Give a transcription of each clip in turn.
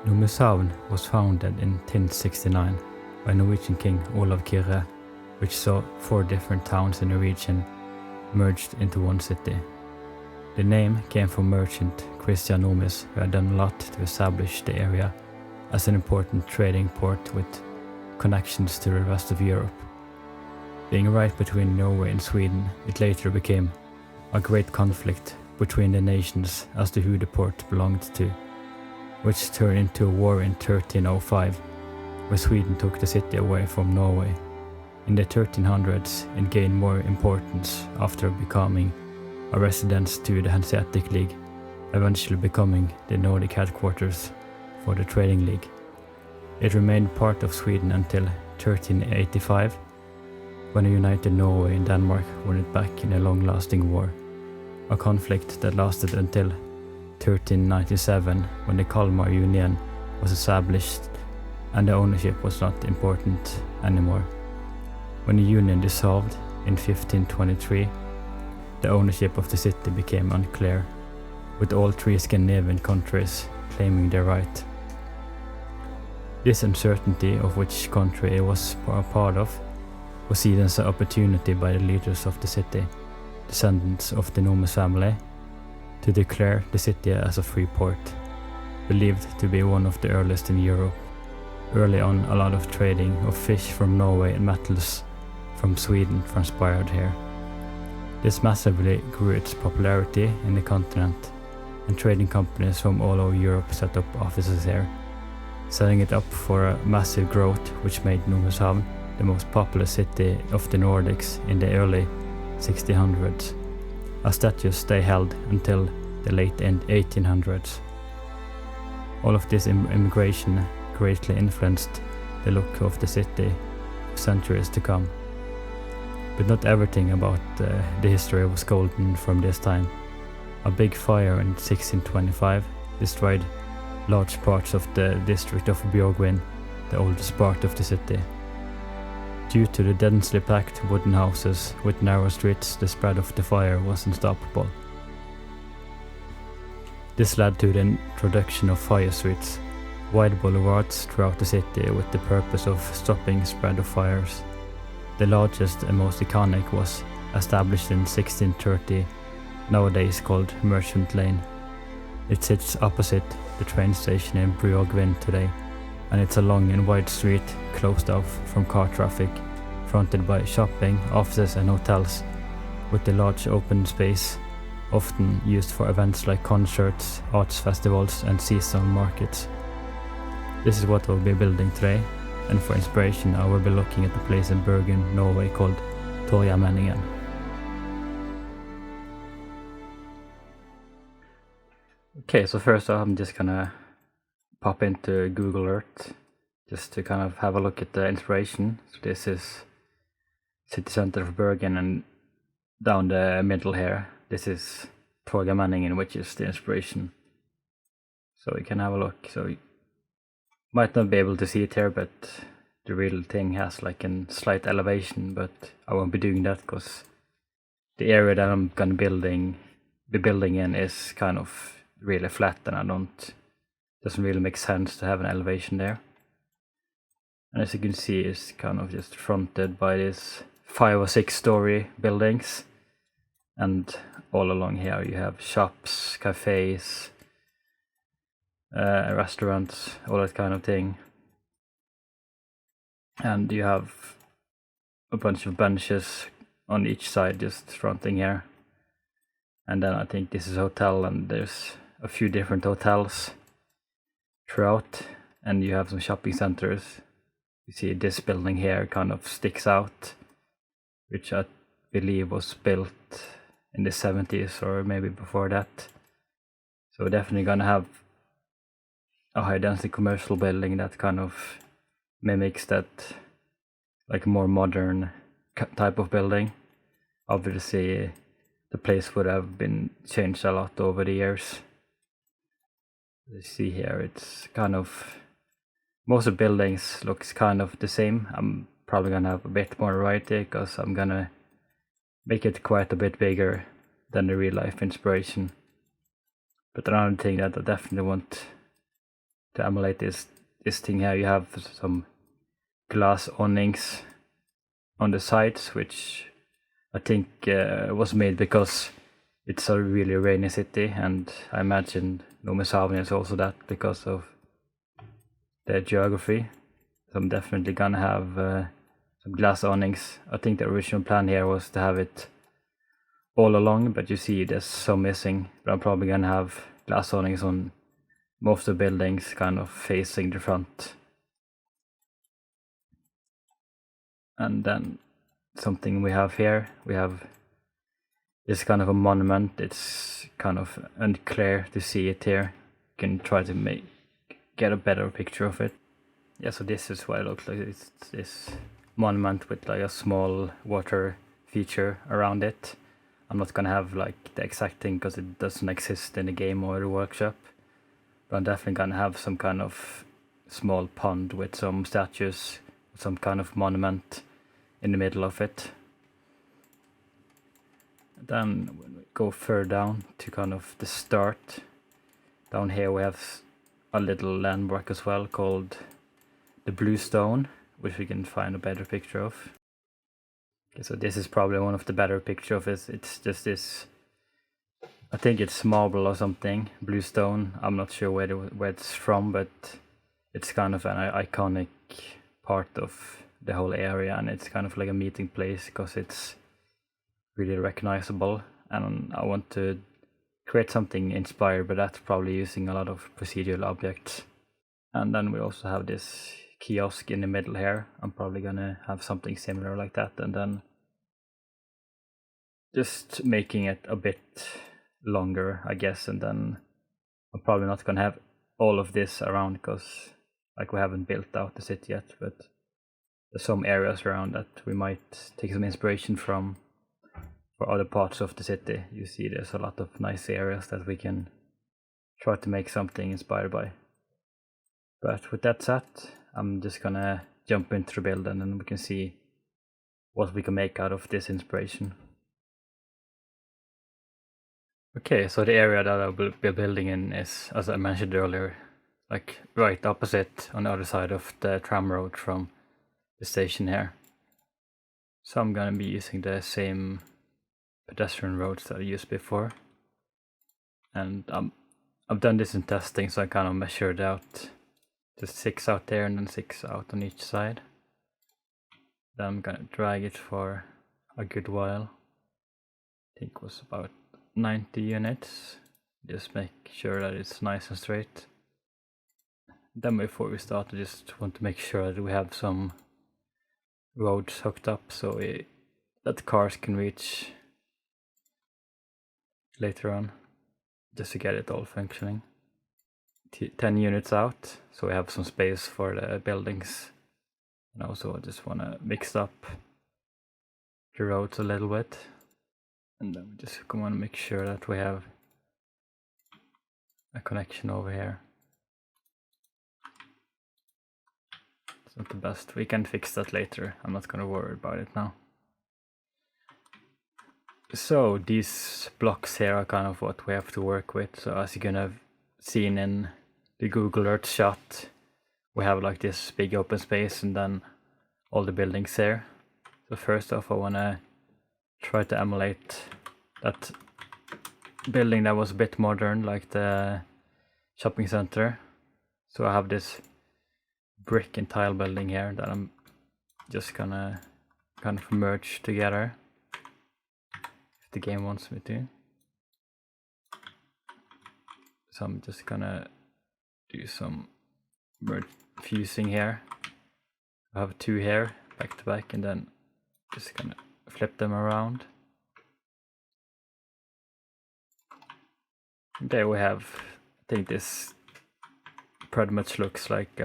Nomishavn was founded in 1069 by Norwegian king Olav Kyrre, which saw 4 different towns in the region merged into one city. The name came from merchant Christian Nomis, who had done a lot to establish the area as an important trading port with connections to the rest of Europe. Being right between Norway and Sweden, it later became a great conflict between the nations as to who the port belonged to, which turned into a war in 1305, where Sweden took the city away from Norway. In the 1300s, it gained more importance after becoming a residence to the Hanseatic League, eventually becoming the Nordic headquarters for the Trading League. It remained part of Sweden until 1385, when a united Norway and Denmark won it back in a long-lasting war, a conflict that lasted until 1397, when the Kalmar Union was established and the ownership was not important anymore. When the union dissolved in 1523, the ownership of the city became unclear, with all 3 Scandinavian countries claiming their right. This uncertainty of which country it was a part of was seen as an opportunity by the leaders of the city, descendants of the Nomis family, to declare the city as a free port, believed to be one of the earliest in Europe. Early on, a lot of trading of fish from Norway and metals from Sweden transpired here. This massively grew its popularity in the continent, and trading companies from all over Europe set up offices here, setting it up for a massive growth which made Nomishavn the most populous city of the Nordics in the early 1600s, a status they held until the late 1800s. All of this immigration greatly influenced the look of the city for centuries to come. But not everything about the history was golden from this time. A big fire in 1625 destroyed large parts of the district of Bjørgvin, the oldest part of the city. Due to the densely packed wooden houses with narrow streets, the spread of the fire was unstoppable. This led to the introduction of fire streets, wide boulevards throughout the city with the purpose of stopping spread of fires. The largest and most iconic was established in 1630, nowadays called Merchant Lane. It sits opposite the train station in Bjørgvin today, and it's a long and wide street closed off from car traffic, fronted by shopping, offices and hotels, with the large open space often used for events like concerts, arts festivals and seasonal markets. This is what we'll be building today, and for inspiration I will be looking at a place in Bergen, Norway called Torgallmenningen. Okay, so first I'm just gonna pop into Google Earth just to kind of have a look at the inspiration. So this is city center of Bergen, and down the middle here, this is Torgallmenningen, which is the inspiration. So you can have a look. So you might not be able to see it here, but the real thing has like a slight elevation, but I won't be doing that because the area that I'm gonna be building in is kind of really flat, and doesn't really make sense to have an elevation there. And as you can see, it's kind of just fronted by these 5 or 6 story buildings, and all along here you have shops, cafes, restaurants, all that kind of thing. And you have a bunch of benches on each side just fronting here. And then I think this is a hotel, and there's a few different hotels throughout, and you have some shopping centers. You see this building here kind of sticks out, which I believe was built in the 70s or maybe before that. So we're definitely gonna have a high density commercial building that kind of mimics that like more modern type of building. Obviously the place would have been changed a lot over the years. You see here, it's kind of, most of the buildings looks kind of the same. I'm probably gonna have a bit more variety because I'm gonna make it quite a bit bigger than the real life inspiration. But another thing that I definitely want to emulate this thing here, you have some glass awnings on the sides, which I think was made because it's a really rainy city, and I imagine Nomishavn is also that because of the geography. So I'm definitely gonna have some glass awnings. I think the original plan here was to have it all along, but you see there's some missing. But I'm probably gonna have glass awnings on most of the buildings, kind of facing the front. And then something we have here, we have this kind of a monument. It's kind of unclear to see it here. You can try to get a better picture of it. Yeah, so this is what it looks like. It's this monument with like a small water feature around it. I'm not gonna have like the exact thing because it doesn't exist in the game or the workshop, but I'm definitely gonna have some kind of small pond with some statues, some kind of monument in the middle of it. Then when we go further down to kind of the start, down here we have a little landmark as well called the Blue Stone, which we can find a better picture of. Okay, so this is probably one of the better picture of it. It's just this, I think it's marble or something, blue stone. I'm not sure where it's from, but it's kind of an iconic part of the whole area, and it's kind of like a meeting place because it's really recognizable, and I want to create something inspired by that, probably using a lot of procedural objects. And then we also have this kiosk in the middle here. I'm probably gonna have something similar like that, and then just making it a bit longer, I guess. And then I'm probably not gonna have all of this around because like we haven't built out the city yet, but there's some areas around that we might take some inspiration from for other parts of the city. You see there's a lot of nice areas that we can try to make something inspired by. But with that said, I'm just gonna jump into the build and then we can see what we can make out of this inspiration. Okay, so the area that I will be building in is, as I mentioned earlier, like right opposite on the other side of the tram road from the station here. So I'm gonna be using the same pedestrian roads that I used before. And I've done this in testing, so I kind of measured out just 6 out there and then 6 out on each side. Then I'm gonna drag it for a good while. I think it was about 90 units. Just make sure that it's nice and straight. Then before we start, I just want to make sure that we have some roads hooked up so that cars can reach later on, just to get it all functioning. 10 units out, so we have some space for the buildings. And also I just want to mix up the roads a little bit. And then we just want to make sure that we have a connection over here. It's not the best. We can fix that later. I'm not going to worry about it now. So these blocks here are kind of what we have to work with. So as you can have seen in the Google Earth shot, we have like this big open space and then all the buildings here. So first off, I want to try to emulate that building that was a bit modern, like the shopping center. So I have this brick and tile building here that I'm just gonna kind of merge together if the game wants me to. So I'm just gonna do some fusing here. I have 2 here back to back and then just gonna flip them around. There we have, I think this pretty much looks like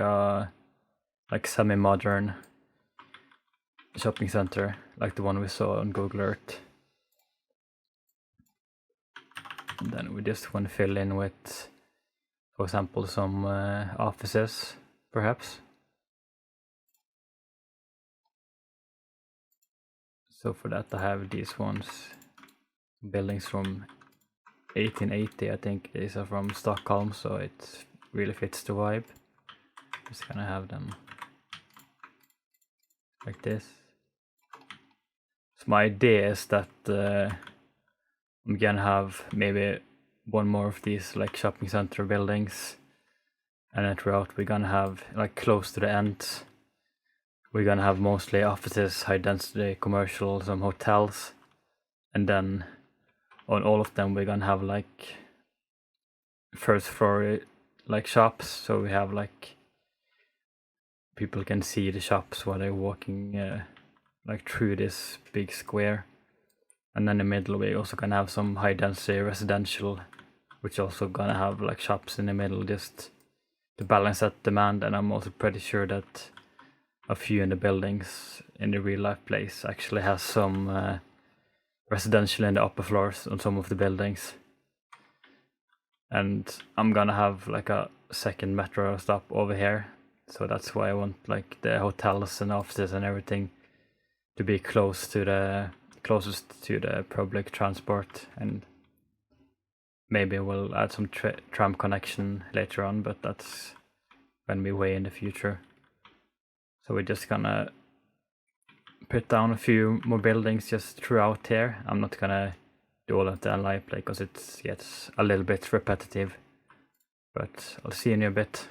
semi-modern shopping center, like the one we saw on Google Earth. And then we just want to fill in with, for example, some offices, perhaps. So for that I have these ones, buildings from 1880, I think these are from Stockholm, so it really fits the vibe. Just gonna have them like this. So my idea is that I'm gonna have maybe one more of these like shopping center buildings, and then throughout we're gonna have like close to the end we're gonna have mostly offices, high density commercial, some hotels, and then on all of them we're gonna have like first floor like shops, so we have like people can see the shops while they're walking like through this big square. And then in the middle we're also gonna have some high density residential, which also gonna have like shops in the middle just to balance that demand. And I'm also pretty sure that a few in the buildings in the real life place actually has some residential in the upper floors on some of the buildings. And I'm gonna have like a second metro stop over here, so that's why I want like the hotels and offices and everything to be close to the closest to the public transport. And maybe we'll add some tram connection later on, but that's gonna be way in the future. So we're just gonna put down a few more buildings just throughout here. I'm not gonna do all of the live play because it gets a little bit repetitive, but I'll see you in a bit.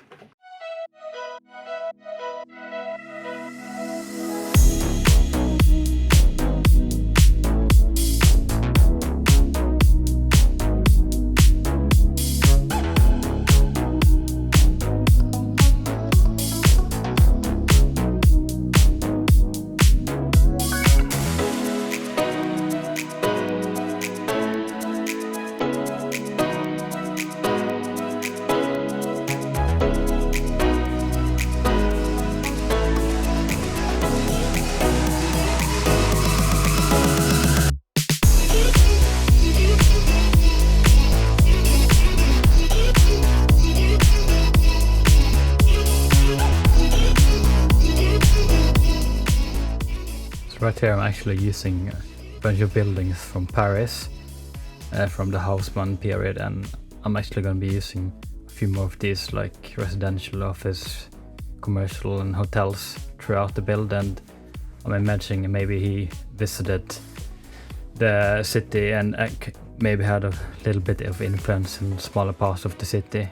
Right here I'm actually using a bunch of buildings from Paris, from the Haussmann period, and I'm actually going to be using a few more of these like residential, office, commercial and hotels throughout the build. And I'm imagining maybe he visited the city and maybe had a little bit of influence in smaller parts of the city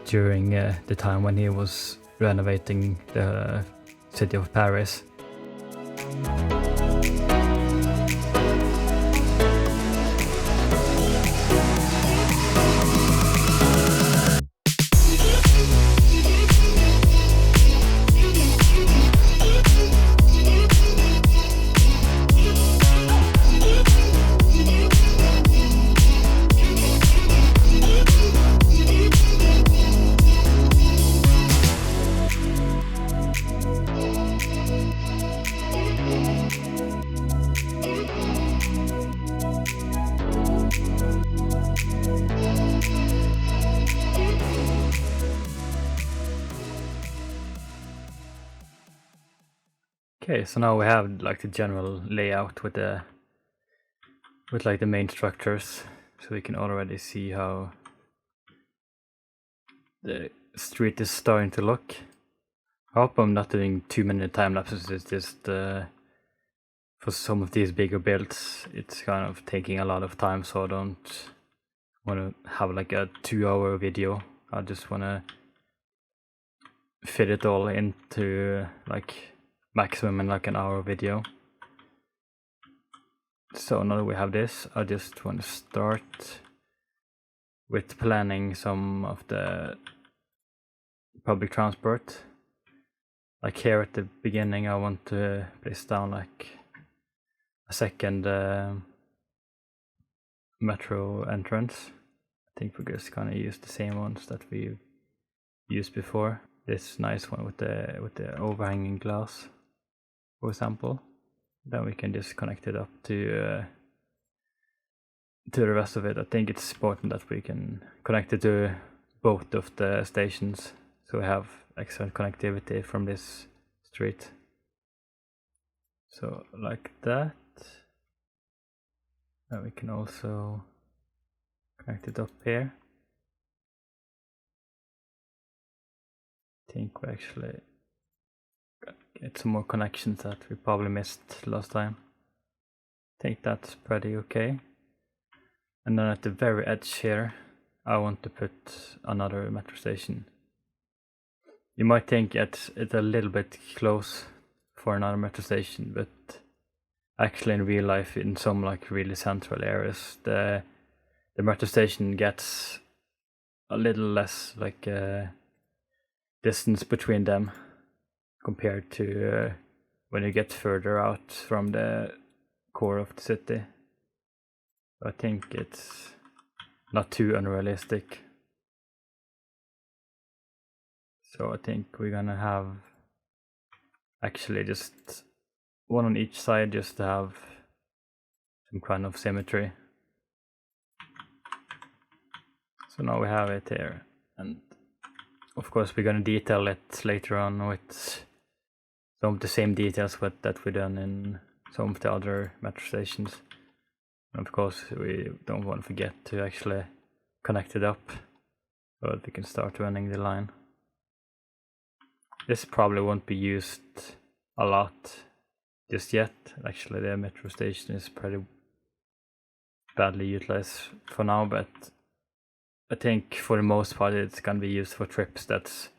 during the time when he was renovating the city of Paris. Okay, so now we have like the general layout with like the main structures, so we can already see how the street is starting to look. I hope I'm not doing too many time lapses. It's just for some of these bigger builds it's kind of taking a lot of time, so I don't want to have like a 2-hour video. I just want to fit it all into like maximum in like an hour video. So now that we have this, I just want to start with planning some of the public transport. Like here at the beginning I want to place down like a second metro entrance. I think we're just gonna use the same ones that we used before. This nice one with the overhanging glass, for example. Then we can just connect it up to the rest of it. I think it's important that we can connect it to both of the stations, so we have excellent connectivity from this street. So like that. Then we can also connect it up here. think we actually get some more connections that we probably missed last time. I think that's pretty okay. And then at the very edge here, I want to put another metro station. You might think it's a little bit close for another metro station, but actually in real life, in some like really central areas, the metro station gets a little less like distance between them compared to when you get further out from the core of the city. I think it's not too unrealistic. So I think we're gonna have actually just one on each side, just to have some kind of symmetry. So now we have it here, and of course we're gonna detail it later on with some of the same details that we done in some of the other metro stations. And of course we don't want to forget to actually connect it up so that we can start running the line. This probably won't be used a lot just yet. Actually the metro station is pretty badly utilized for now, but I think for the most part it's gonna be used for trips that's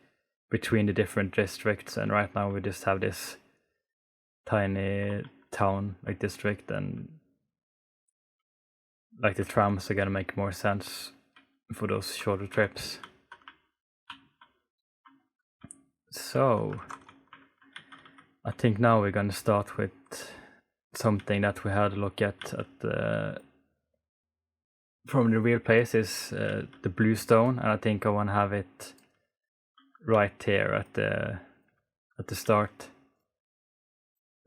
between the different districts, and right now we just have this tiny town like district, and like the trams are gonna make more sense for those shorter trips. So I think now we're gonna start with something that we had a look at from the real place is the blue stone, and I think I want to have it right here at the start.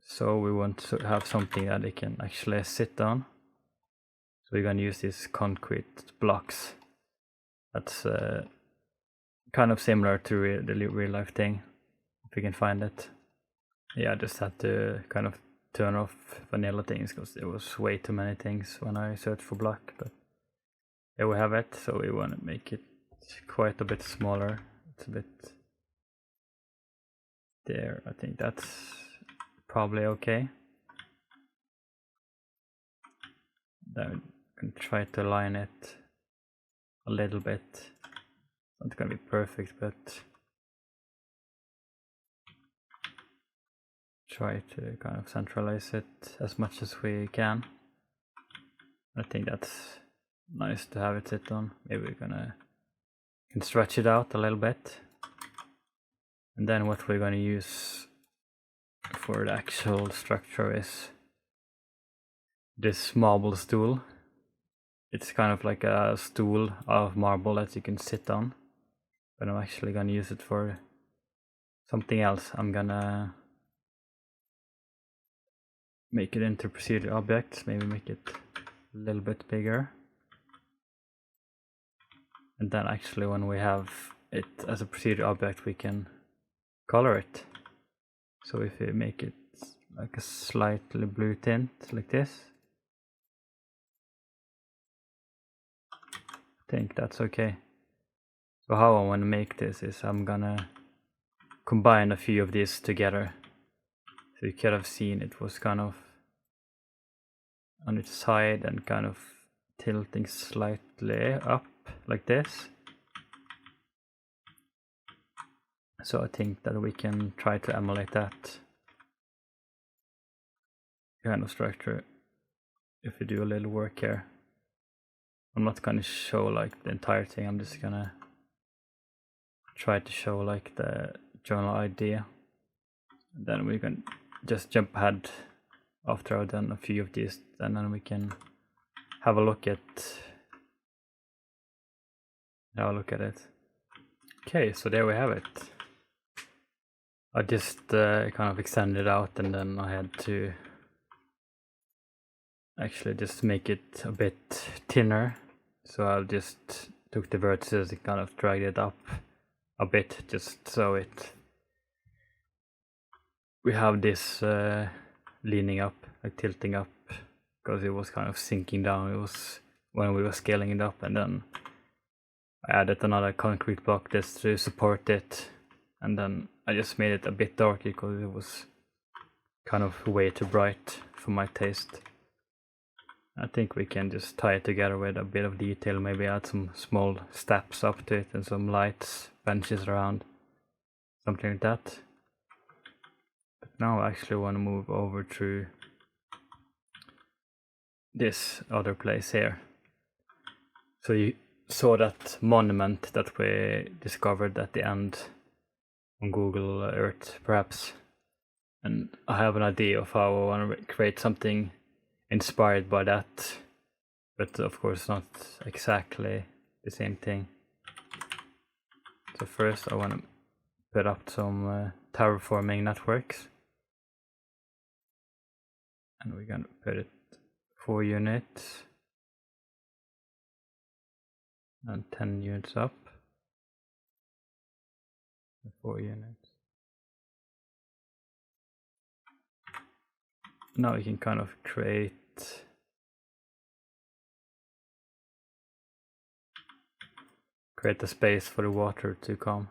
So we want to have something that they can actually sit on. So we're gonna use these concrete blocks. That's kind of similar to the real life thing, if we can find it. Yeah, I just had to kind of turn off vanilla things because there was way too many things when I searched for block, but here we have it. So we want to make it quite a bit smaller. It's a bit there. I think that's probably okay. Then we can try to align it a little bit. It's not gonna be perfect, but try to kind of centralize it as much as we can. I think that's nice to have it sit on. Maybe we're gonna can stretch it out a little bit. And then what we're gonna use for the actual structure is this marble stool. It's kind of like a stool of marble that you can sit on, but I'm actually gonna use it for something else. I'm gonna make it into procedural objects, maybe make it a little bit bigger. And then actually when we have it as a procedural object, we can color it. So if we make it like a slightly blue tint like this, I think that's okay. So how I want to make this is I'm gonna combine a few of these together. So you could have seen it was kind of on its side and kind of tilting slightly up like this. So I think that we can try to emulate that kind of structure if we do a little work here. I'm not gonna show like the entire thing, I'm just gonna try to show like the general idea. And then we can just jump ahead after I've done a few of these, and then we can have a look at it. Okay, so there we have it. I just kind of extended it out, and then I had to actually just make it a bit thinner. So I just took the vertices and kind of dragged it up a bit, just so we have this leaning up, like tilting up, because it was kind of sinking down. It was when we were scaling it up, and then I added another concrete block just to support it, and then I just made it a bit darker because it was kind of way too bright for my taste. I think we can just tie it together with a bit of detail, maybe add some small steps up to it and some lights, benches around, something like that. But now I actually want to move over to this other place here. So you saw that monument that we discovered at the end on Google Earth, perhaps. And I have an idea of how I want to create something inspired by that, but of course not exactly the same thing. So first I want to put up some terraforming networks, and we're gonna put it 4 units and 10 units up, 4 units. Now we can kind of create a space for the water to come.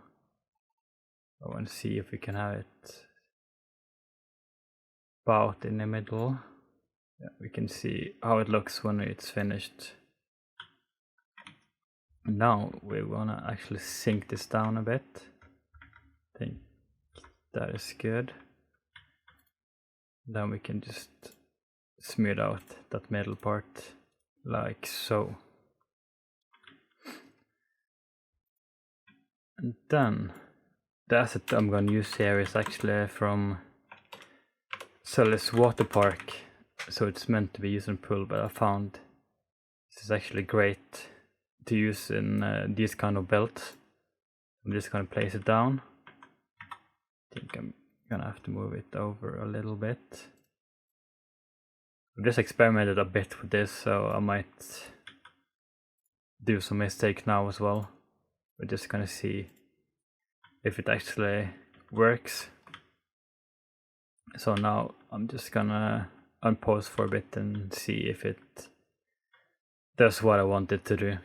I want to see if we can have it about in the middle. Yeah, we can see how it looks when it's finished. Now we want to actually sink this down a bit. I think that is good. Then we can just smooth out that middle part like so. And then the asset I'm going to use here is actually from Sully's water park. So it's meant to be used in pool, but I found this is actually great to use in these kind of belts. I'm just going to place it down. I think I'm gonna have to move it over a little bit. I've just experimented a bit with this, so I might do some mistakes now as well. We're just gonna see if it actually works. So now I'm just gonna unpause for a bit and see if it does what I want it to do.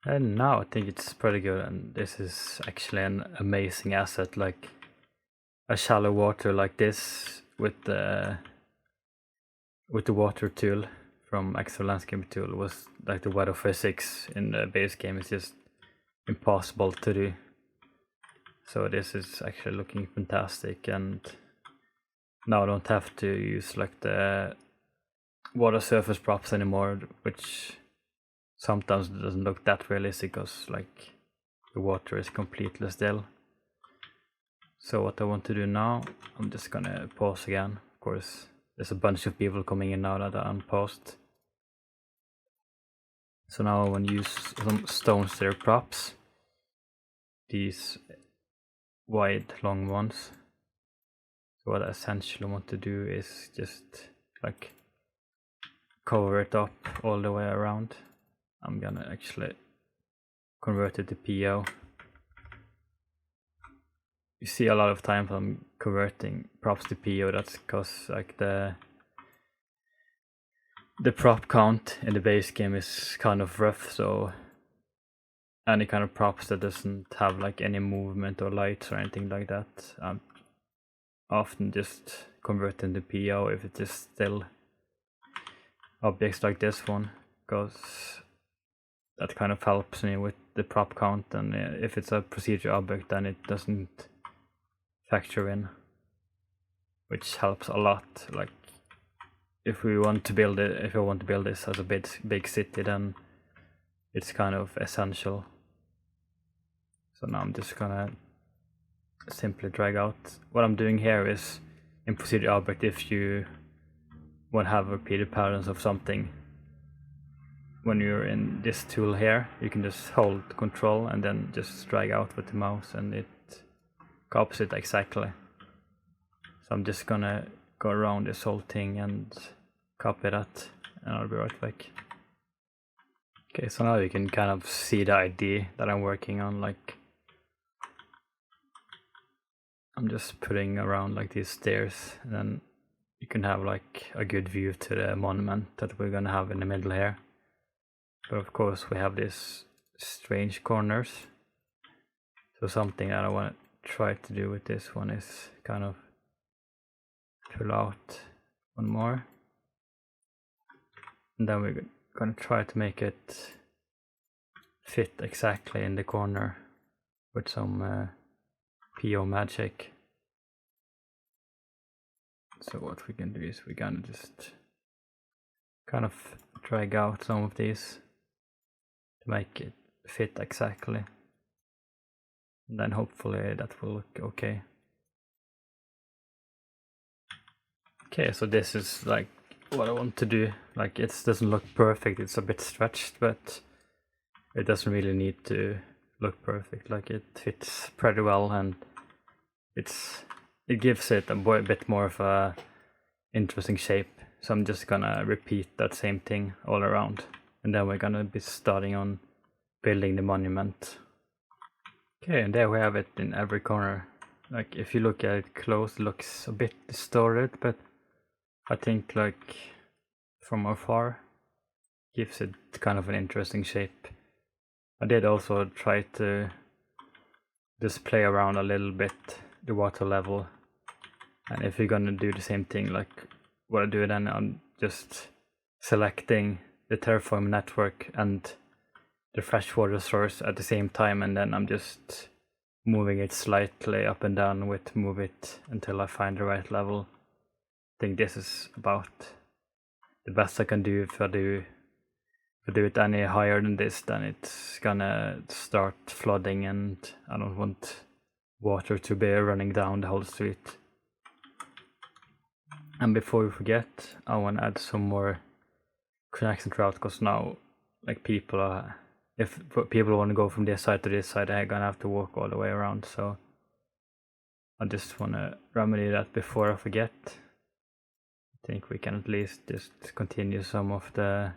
And now I think it's pretty good, and this is actually an amazing asset, like a shallow water like this with the water tool from Extra Landscape Tool was like the weather physics in the base game is just impossible to do. So this is actually looking fantastic, and now I don't have to use like the water surface props anymore, which sometimes it doesn't look that realistic because like the water is completely still. So what I want to do now, I'm just gonna pause again. Of course, there's a bunch of people coming in now that are unpaused. So now I want to use some stone stair props, these wide long ones. So what I essentially want to do is just like cover it up all the way around. I'm gonna actually convert it to PO. You see a lot of times I'm converting props to PO, that's because like the prop count in the base game is kind of rough, so any kind of props that doesn't have like any movement or lights or anything like that, I'm often just converting to PO if it's just still objects like this one, because that kind of helps me with the prop count, and if it's a procedure object then it doesn't factor in, which helps a lot. Like if I want to build this as a big city, then it's kind of essential. So now I'm just gonna simply drag out. What I'm doing here is in procedure object, if you want to have repeated patterns of something, when you're in this tool here, you can just hold control and then just drag out with the mouse and it copies it exactly. So I'm just gonna go around this whole thing and copy that, and I'll be right back. Okay, so now you can kind of see the idea that I'm working on. Like I'm just putting around like these stairs, and then you can have like a good view to the monument that we're gonna have in the middle here. But of course we have these strange corners. So something that I want to try to do with this one is kind of pull out one more, and then we're gonna try to make it fit exactly in the corner with some PO magic. So what we can do is we're gonna just kind of drag out some of these to make it fit exactly, and then hopefully that will look okay. Okay, so this is like what I want to do. Like, it doesn't look perfect, it's a bit stretched, but it doesn't really need to look perfect. Like, it fits pretty well, and it gives it a bit more of a interesting shape. So I'm just gonna repeat that same thing all around, and then we're gonna be starting on building the monument. Okay, and there we have it in every corner. Like, if you look at it close, it looks a bit distorted, but I think like from afar gives it kind of an interesting shape. I did also try to just play around a little bit the water level, and if you're gonna do the same thing like what I do, then I'm just selecting the terraform network and the freshwater source at the same time, and then I'm just moving it slightly up and down with move it until I find the right level. I think this is about the best I can do. If I do it any higher than this, then it's gonna start flooding, and I don't want water to be running down the whole street. And before we forget, I want to add some more connection route, because now like people are, if people want to go from this side to this side, they're gonna have to walk all the way around. So I just want to remedy that before I forget. I think we can at least just continue some of the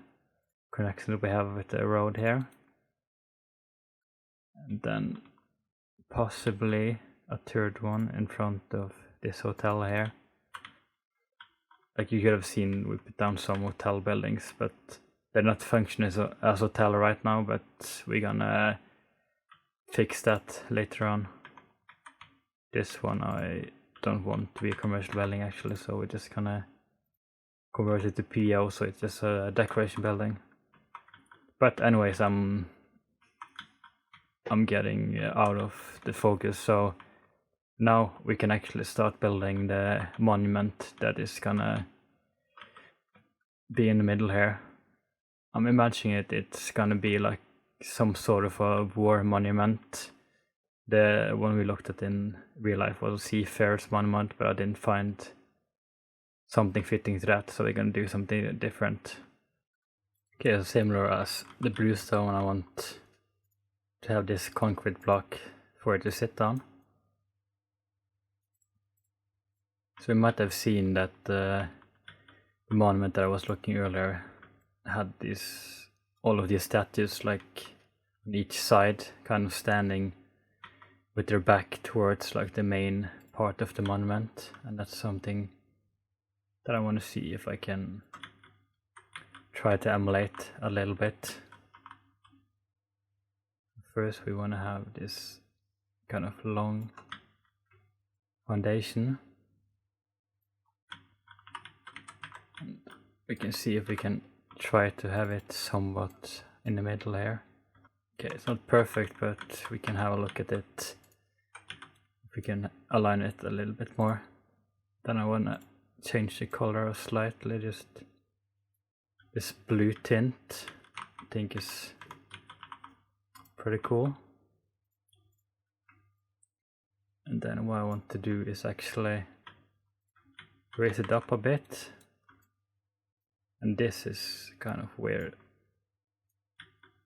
connection we have with the road here, and then possibly a third one in front of this hotel here. Like, you could have seen, we put down some hotel buildings, but they're not functioning as hotel right now, but we're gonna fix that later on. This one I don't want to be a commercial building actually, so we're just gonna convert it to PO, so it's just a decoration building. But anyways, I'm getting out of the focus, so now we can actually start building the monument that is gonna be in the middle here. I'm imagining it's gonna be like some sort of a war monument. The one we looked at in real life was a seafarer's monument, but I didn't find something fitting to that, so we're gonna do something different. Okay, so similar as the bluestone, I want to have this concrete block for it to sit on. So we might have seen that the monument that I was looking earlier had all of these statues like on each side, kind of standing with their back towards like the main part of the monument, and that's something that I want to see if I can try to emulate a little bit. First we want to have this kind of long foundation, and we can see if we can try to have it somewhat in the middle here. Okay, it's not perfect, but we can have a look at it. If we can align it a little bit more. Then I want to change the color slightly, just this blue tint I think is pretty cool. And then what I want to do is actually raise it up a bit, and this is kind of where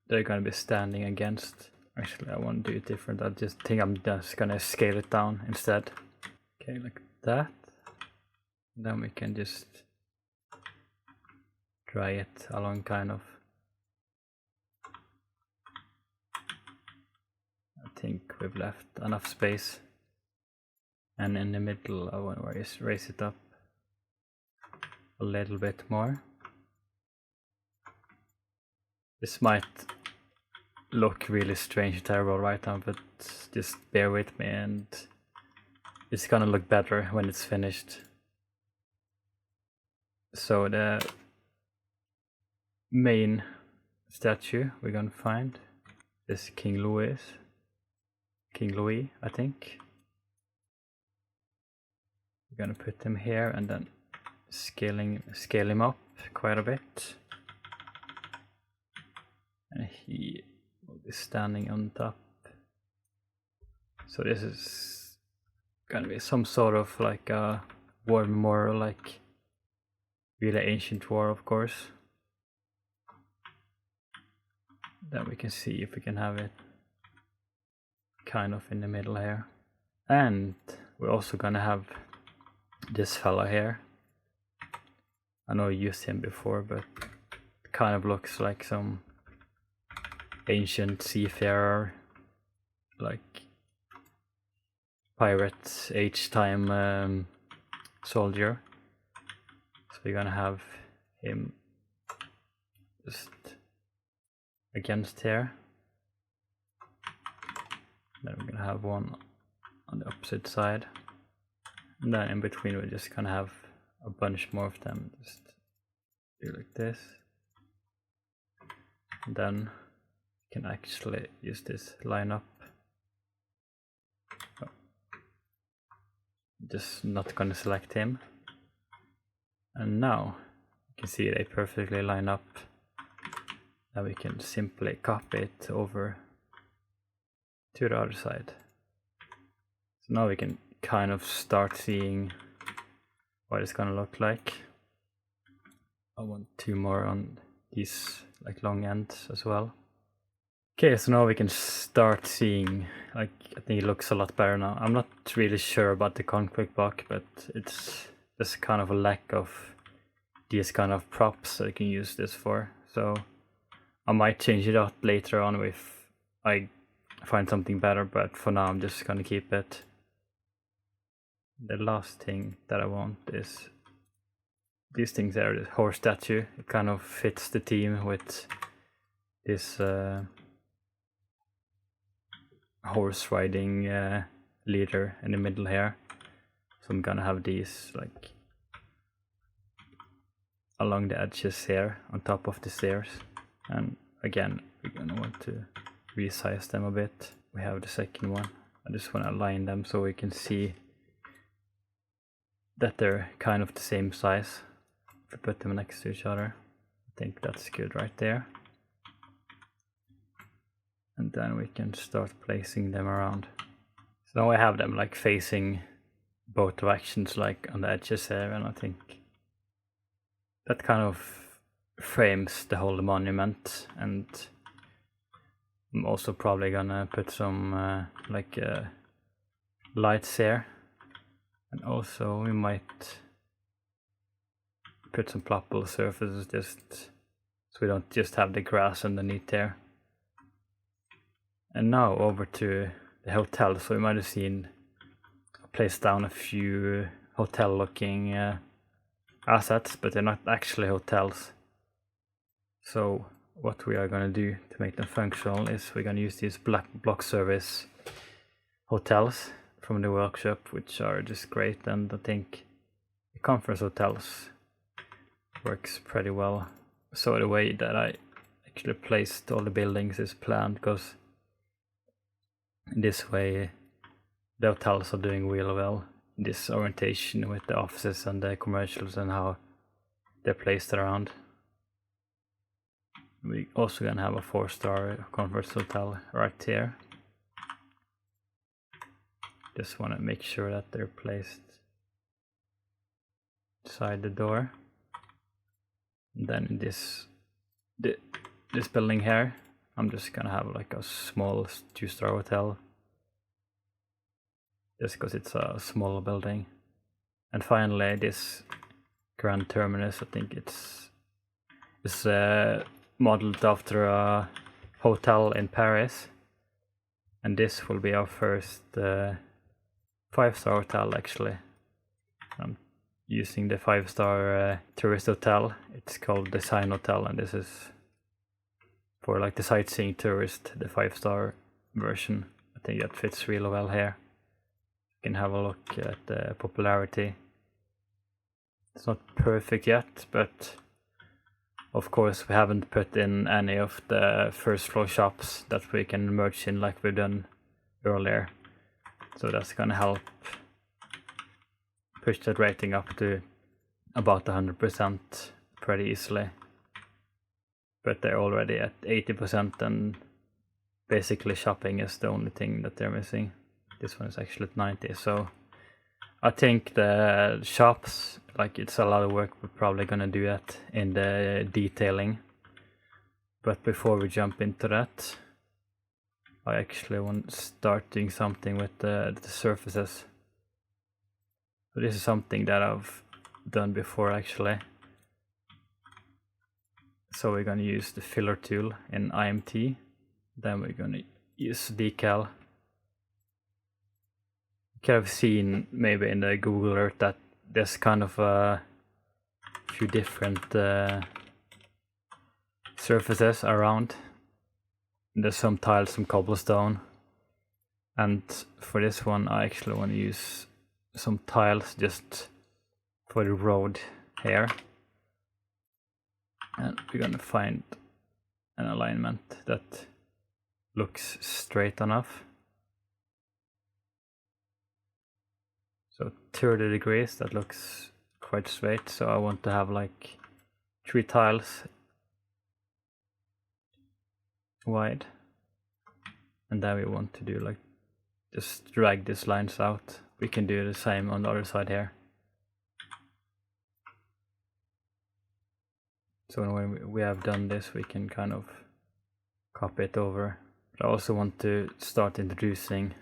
they're gonna be standing against. Actually, I want to do it different. I just think I'm just gonna scale it down instead. Okay, like that. And then we can just dry it along kind of. I think we've left enough space. And in the middle I want to raise it up a little bit more. This might look really strange and terrible right now, but just bear with me and it's gonna look better when it's finished. So the main statue we're gonna find is King Louis, I think. We're gonna put him here and then scale him up quite a bit. And he will be standing on top. So this is gonna be some sort of like a war memorial, like really ancient war, of course. Then we can see if we can have it kind of in the middle here. And we're also gonna have this fella here. I know I used him before, but it kind of looks like some ancient seafarer, like pirate age time soldier. So we're gonna have him just against here. Then we're gonna have one on the opposite side. And then in between we're just gonna have a bunch more of them. Just do like this. And then we can actually use this line up. Oh. Just not gonna select him. And now you can see they perfectly line up. Now we can simply copy it over to the other side. So now we can kind of start seeing what it's gonna look like. I want 2 more on these like long ends as well. Okay, so now we can start seeing, like, I think it looks a lot better now. I'm not really sure about the conflict block, but it's just kind of a lack of these kind of props that you can use this for. So I might change it out later on if I find something better, but for now I'm just gonna keep it. The last thing that I want is these things there, the horse statue. It kind of fits the theme with this horse riding leader in the middle here. So I'm gonna have these like along the edges here on top of the stairs. And again, we're gonna want to resize them a bit. We have the second one. I just want to align them so we can see that they're kind of the same size. If we put them next to each other, I think that's good right there. And then we can start placing them around. So now I have them like facing both directions, like on the edges here, and I think that kind of frames the whole monument. And I'm also probably gonna put some lights here, and also we might put some ploppable surfaces just so we don't just have the grass underneath there. And now over to the hotel. So we might have seen I placed down a few hotel looking assets, but they're not actually hotels. So what we are going to do to make them functional is we're going to use these block service hotels from the workshop, which are just great. And I think the conference hotels works pretty well. So the way that I actually placed all the buildings is planned, because this way the hotels are doing really well. This orientation with the offices and the commercials and how they're placed around. We also gonna have a 4-star conference hotel right here. Just want to make sure that they're placed inside the door. And then in this building here, I'm just gonna have like a small 2-star hotel, just because it's a small building. And finally, this Grand Terminus, I think it's modeled after a hotel in Paris, and this will be our first 5-star hotel actually. I'm using the 5-star tourist hotel. It's called Design Hotel, and this is for like the sightseeing tourist, the 5-star version. I think that fits really well here. You can have a look at the popularity. It's not perfect yet, but of course we haven't put in any of the first floor shops that we can merge in like we've done earlier. So that's gonna help push that rating up to about 100% pretty easily. But they're already at 80%, and basically shopping is the only thing that they're missing. This one is actually at 90, so I think the shops, like it's a lot of work, we're probably gonna do that in the detailing. But before we jump into that, I actually want to start doing something with the surfaces. So this is something that I've done before actually. So we're gonna use the filler tool in IMT. Then we're gonna use decal. You could have seen maybe in the Google Earth that there's kind of a few different surfaces around. There's some tiles, some cobblestone. And for this one I actually want to use some tiles just for the road here. And we're gonna find an alignment that looks straight enough. So 30 degrees, that looks quite straight. So I want to have like 3 tiles wide. And then we want to do like, just drag these lines out. We can do the same on the other side here. So when we have done this, we can kind of copy it over. But I also want to start introducing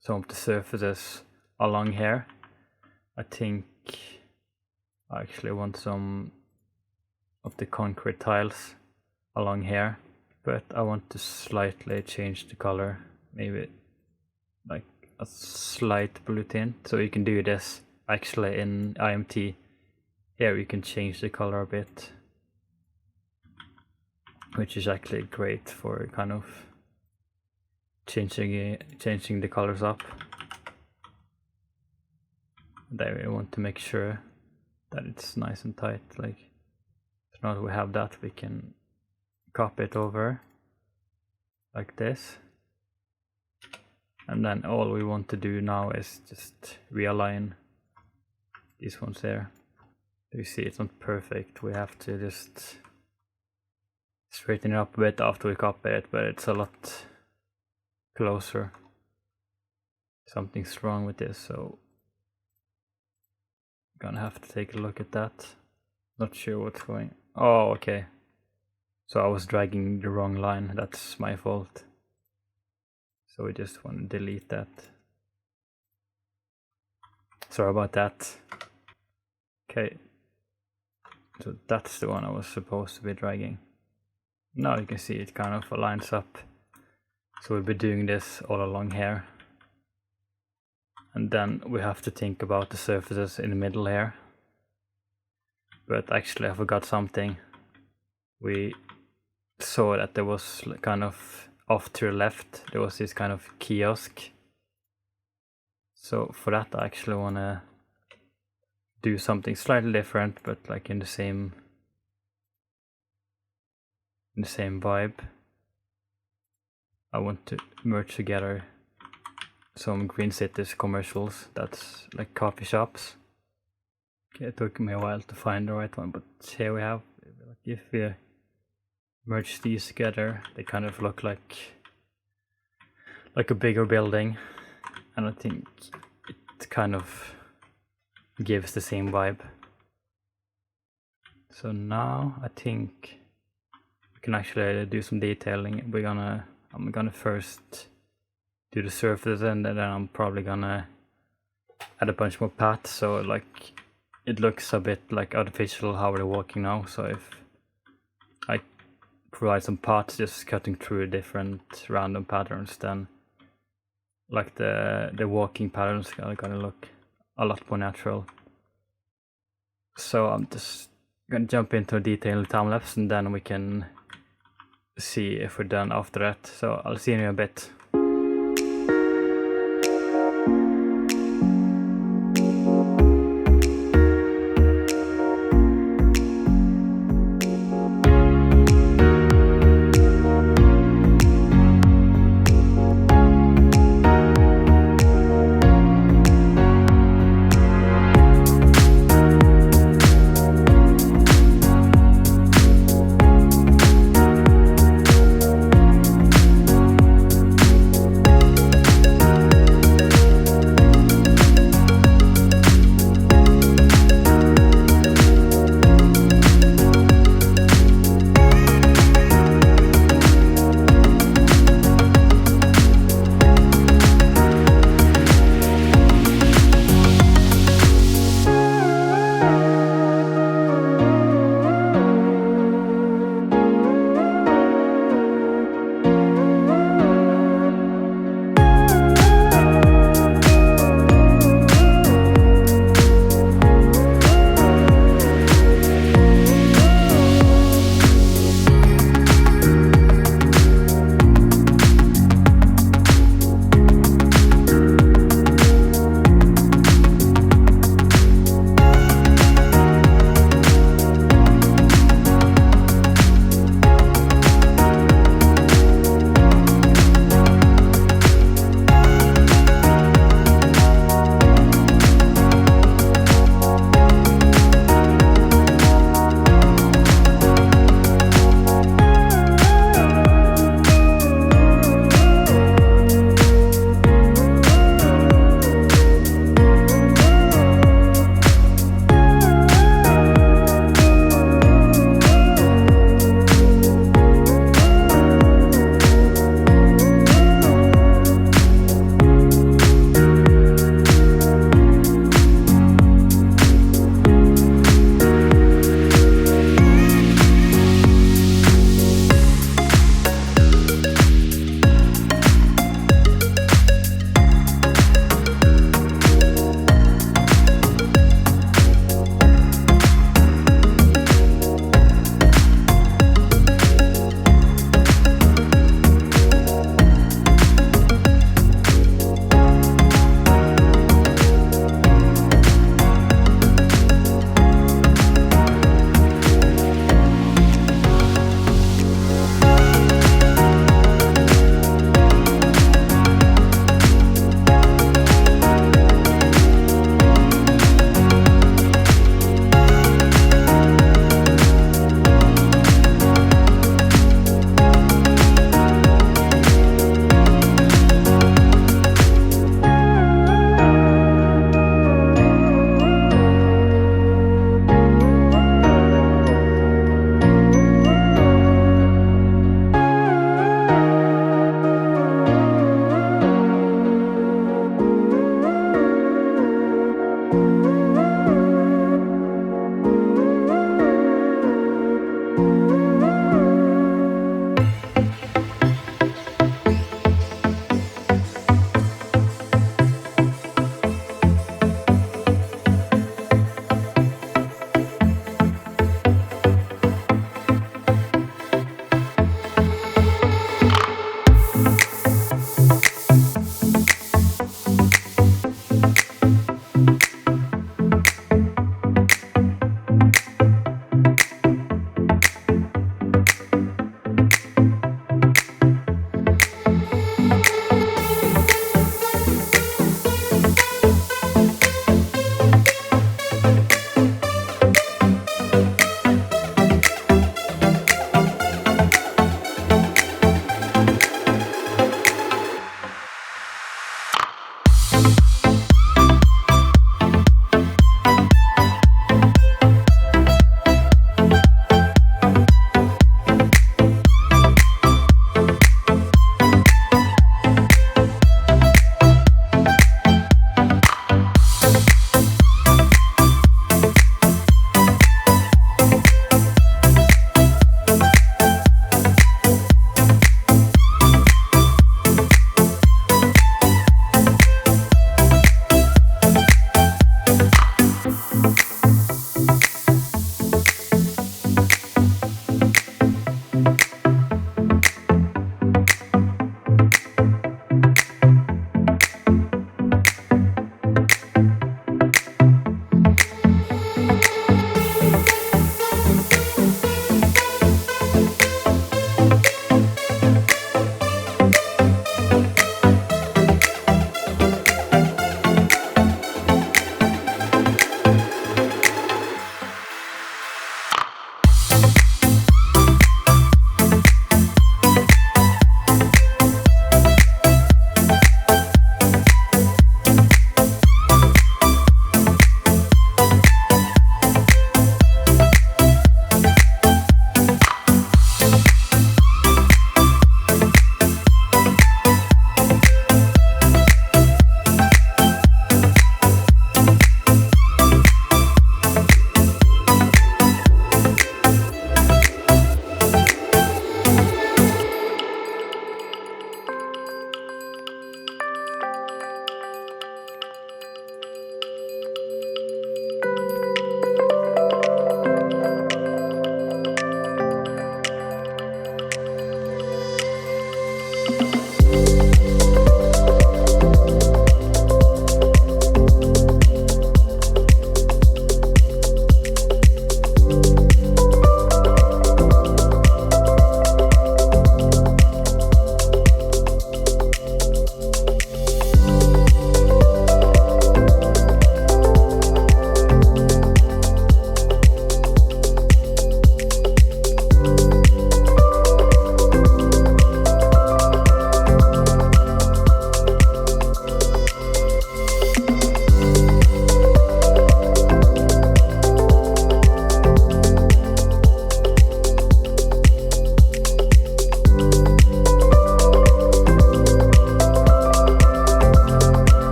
some of the surfaces along here. I think I actually want some of the concrete tiles along here, but I want to slightly change the color, maybe like a slight blue tint. So you can do this actually in IMT. Here you can change the color a bit, which is actually great for kind of changing the colors up. There we want to make sure that it's nice and tight. Like, so now that we have that, we can copy it over like this. And then all we want to do now is just realign these ones here. You see it's not perfect. We have to just straighten it up a bit after we copy it, but it's a lot closer. Something's wrong with this, so gonna have to take a look at that. Not sure what's going. Oh, okay. So I was dragging the wrong line. That's my fault. So we just want to delete that. Sorry about that. Okay. So that's the one I was supposed to be dragging. Now you can see it kind of lines up. So we'll be doing this all along here. And then we have to think about the surfaces in the middle here. But actually I forgot something. We saw that there was kind of off to the left, there was this kind of kiosk. So for that I actually want to do something slightly different, but like in the same vibe. I want to merge together some Green Cities commercials, that's like coffee shops. Okay, it took me a while to find the right one, but here we have, if we merge these together, they kind of look like a bigger building, and I think it kind of gives the same vibe. So now I think we can actually do some detailing. I'm gonna first do the surface, and then I'm probably gonna add a bunch more paths, so like it looks a bit like artificial how we're walking now. So if I provide some paths just cutting through different random patterns, then like the walking patterns are gonna look a lot more natural. So I'm just gonna jump into a detailed time lapse, and then we can see if we're done after that. So I'll see you in a bit.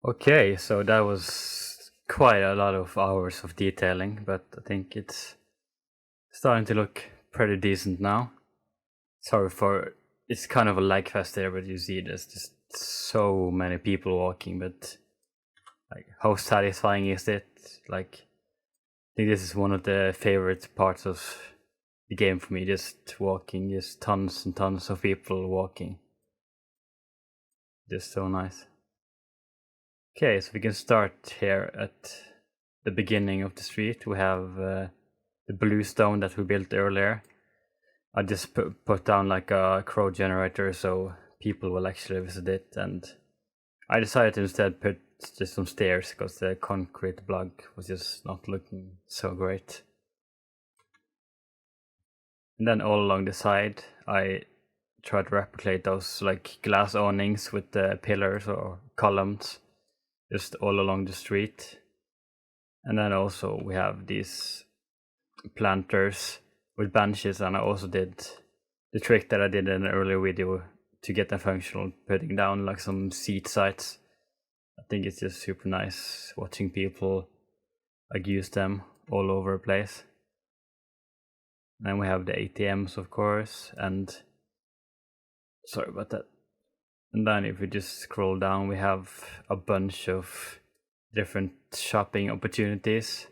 Okay, so that was quite a lot of hours of detailing, but I think it's starting to look pretty decent now. Sorry for it's kind of a lag fest there, but you see there's just so many people walking, but like how satisfying is it? Like I think this is one of the favorite parts of the game for me, just walking, just tons and tons of people walking. Just so nice. Okay, so we can start here at the beginning of the street. We have the blue stone that we built earlier. I just put down like a crowd generator so people will actually visit it, and I decided to instead put just some stairs because the concrete block was just not looking so great. And then all along the side I tried to replicate those like glass awnings with the pillars or columns just all along the street. And then also we have these planters with benches, and I also did the trick that I did in an earlier video to get them functional, putting down like some seat sites. I think it's just super nice watching people like use them all over the place. Then we have the ATMs, of course, and sorry about that. And then if we just scroll down, we have a bunch of different shopping opportunities.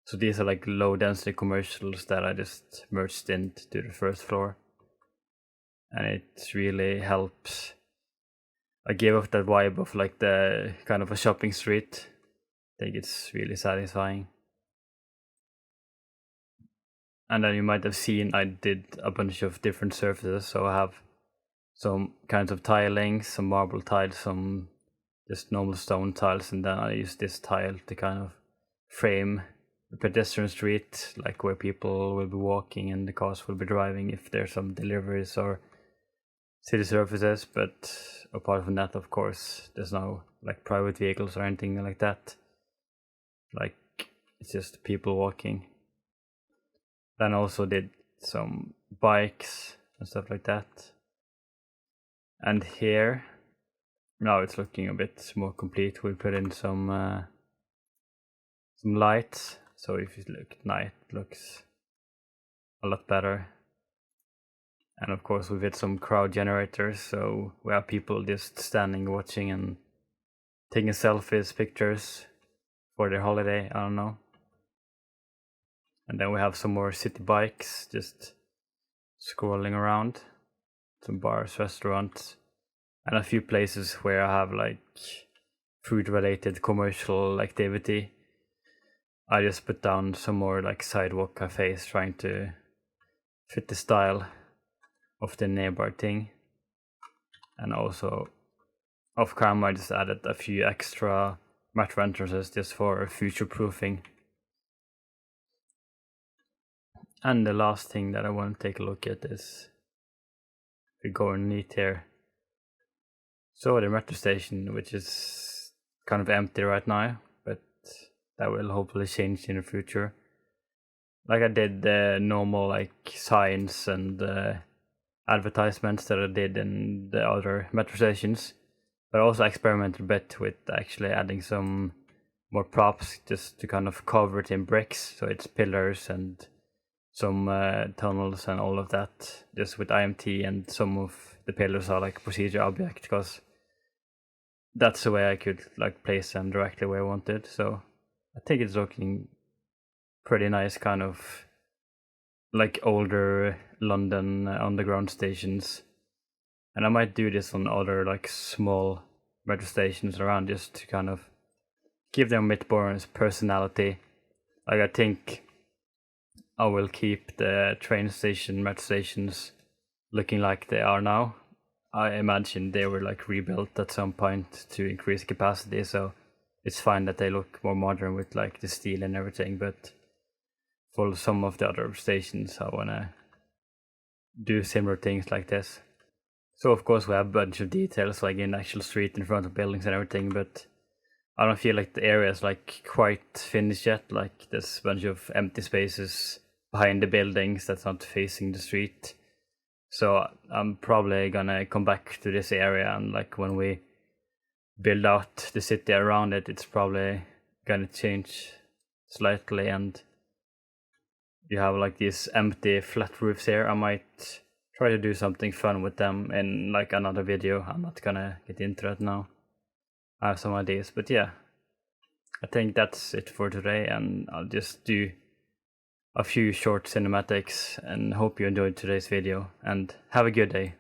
So these are like low density commercials that I just merged into the first floor. And it really helps. I gave off that vibe of like the kind of a shopping street. I think it's really satisfying. And then you might have seen I did a bunch of different surfaces. So I have some kinds of tiling, some marble tiles, some just normal stone tiles, and then I use this tile to kind of frame the pedestrian street, like where people will be walking and the cars will be driving if there's some deliveries or city services. But apart from that, of course, there's no like private vehicles or anything like that. Like it's just people walking. Then I also did some bikes and stuff like that. And here, now it's looking a bit more complete. We put in some lights, so if you look at night, it looks a lot better. And of course, we did some crowd generators, so we have people just standing, watching, and taking selfies, pictures for their holiday. I don't know. And then we have some more city bikes just scrolling around. Some bars, restaurants, and a few places where I have like food related commercial activity. I just put down some more like sidewalk cafes trying to fit the style of the neighbor thing. And also off camera I just added a few extra metro entrances just for future proofing. And the last thing that I want to take a look at is we go underneath here. So the metro station, which is kind of empty right now, but that will hopefully change in the future. Like I did the normal like signs and advertisements that I did in the other metro stations, but I also experimented a bit with actually adding some more props just to kind of cover it in bricks, so it's pillars and some tunnels and all of that, just with IMT, and some of the pillars are like procedure object because that's the way I could like place them directly where I wanted. So I think it's looking pretty nice, kind of like older London underground stations. And I might do this on other like small metro stations around just to kind of give them a bit more personality. Like I think I will keep the train station, metro stations looking like they are now. I imagine they were like rebuilt at some point to increase capacity, so it's fine that they look more modern with like the steel and everything, but for some of the other stations I wanna do similar things like this. So of course we have a bunch of details like in the actual street in front of buildings and everything, but I don't feel like the area is like quite finished yet. Like there's a bunch of empty spaces behind the buildings that's not facing the street. So I'm probably gonna come back to this area, and like when we build out the city around it, it's probably gonna change slightly, and you have like these empty flat roofs here. I might try to do something fun with them in like another video. I'm not gonna get into it now. I have some ideas, but yeah, I think that's it for today, and I'll just do a few short cinematics, and hope you enjoyed today's video, and have a good day.